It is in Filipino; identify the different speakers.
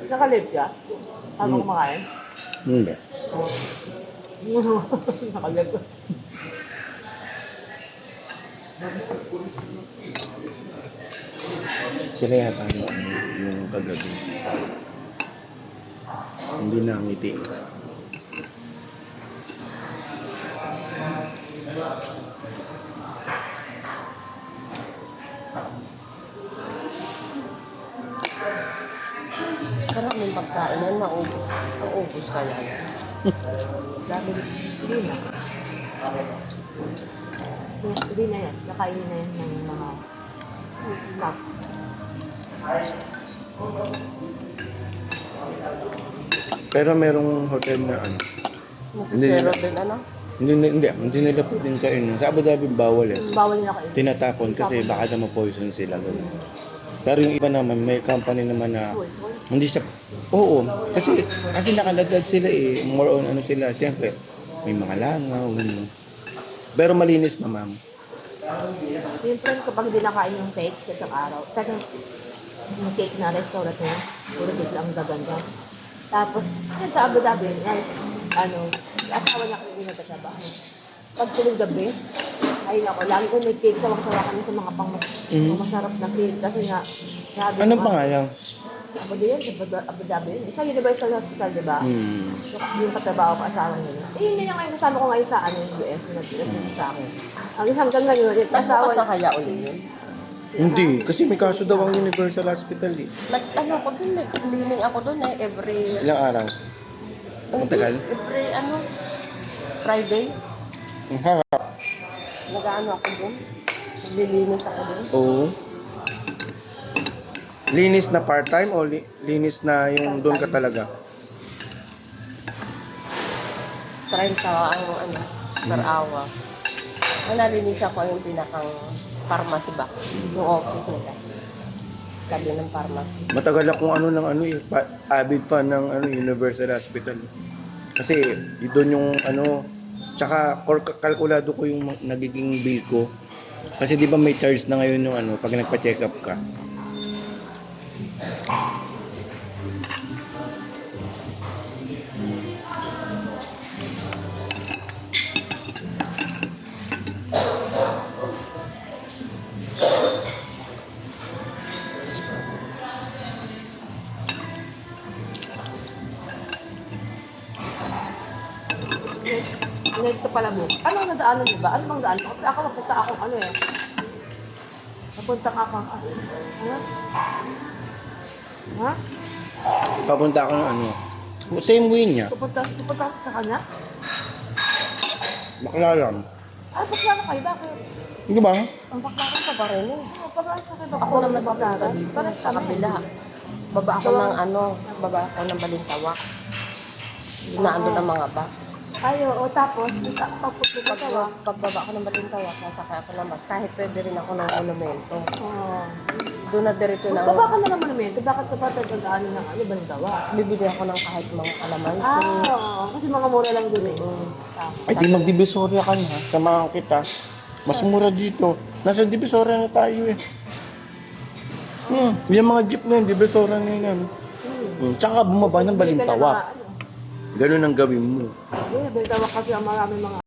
Speaker 1: Nakalip ka? Habang kumakain?
Speaker 2: Hindi.
Speaker 1: Nakalip ka.
Speaker 2: Sila yata yung kagabi. Hindi na ngiti.
Speaker 3: Maraming pagkain na naubos ka yan.
Speaker 1: Dami, hindi na. Hindi na yan. Nakainin na yan ng mga staff.
Speaker 2: Pero merong hotel na ano. Hindi
Speaker 3: Masisero
Speaker 2: nila-
Speaker 3: din ano?
Speaker 2: Hindi nila pwedeng kainin. Sa Abu Dhabi bawal eh.
Speaker 1: Bawal na kainin.
Speaker 2: Tinatapon kasi baka na ma-poison sila. Ganun. Pero yung iba naman, may company naman na hindi siya, oo, kasi nakalagad sila eh, more on ano sila, siyempre, may mga langaw, ganun. Pero malinis na ma'am.
Speaker 1: Yung friend ko, pag hindi nakain yung cake sa isang araw, kasi yung cake na restaurant na, puro cake lang gaganda. Tapos, yun sa Abu Dhabi, asawa niya kami nagkasabahan. Pag tulog gabi, ay nako, lagi ko may cake, sawa-sawa kami sa mga masarap na cake. Kasi nga, sabi
Speaker 2: Ano
Speaker 1: ko,
Speaker 2: pa nga yan?
Speaker 1: sa Abu Dhabi yun, sa Abu Dhabi yun. Sa Universal Hospital, di ba? Yung katrabaho ko, asawa niya. Eh, yun yung kasama ko ngayon sa US, nag-direct sa akin. Hanggang ngayon, yung asawa
Speaker 3: Nagbukas na kaya ulit yun?
Speaker 2: Hindi, kasi may kaso daw ang Universal Hospital eh.
Speaker 3: Ano ko dun eh, cleaning ako dun eh, every...
Speaker 2: Ilang araw? Ang tagal?
Speaker 3: Every Friday.
Speaker 2: Ang harap.
Speaker 3: Nag-ano ako dun. Naglilinis ako dun.
Speaker 2: Oo. Linis na part-time o linis na yung doon ka talaga?
Speaker 3: 30 ang per hour. Ang nalinis ako yung pinakang pharmacy ba? Yung office nila. Tabi ng pharmacy.
Speaker 2: Matagal akong avid fan ng Universal Hospital. Kasi doon yung tsaka kalkulado ko yung nagiging bill ko. Kasi di ba may charge na ngayon yung pag nagpa-check up ka.
Speaker 1: Net ko pala mo. Anong nadaanan niyo ba? Ano bang daan mo? Kasi ako napunta akong Napunta ka akong Ha?
Speaker 2: Papunta ako ng same way niya.
Speaker 1: Pupunta sa kanya?
Speaker 2: Baklaran.
Speaker 1: Bakla na kayo. Bakit?
Speaker 2: Hindi ba?
Speaker 3: Ang baklaran pa ba rin eh?
Speaker 1: Bakla sa kayo.
Speaker 3: Ako naman papunta dito.
Speaker 1: Para
Speaker 3: Sa
Speaker 1: sa
Speaker 3: kabila. Baba ako ng Balintawak. Dinaando ng mga bus.
Speaker 1: Tapos, papunta ka.
Speaker 3: Pagbaba ako ng Balintawak, sasakay ako ng bus. Kahit pwede rin ako ng monumento.
Speaker 1: Oo.
Speaker 3: Doon na diretso na
Speaker 1: Baba ka na ng monumento. Bakit ka pa nagdaanan ng Balintawa?
Speaker 3: bibili ako ng kahit mga kalamansi.
Speaker 1: Oo. Kasi mga mura lang dun eh.
Speaker 2: Ay, di mag-Divisoria ka na. Samahan kita. Mas mura dito. Nasa Divisoria na tayo eh. Yung mga jeep na yun, Divisoria na yun. Tsaka bumaba ng Balintawak. Ganun ang gawin mo.
Speaker 1: Balintawa kasi ang maraming mga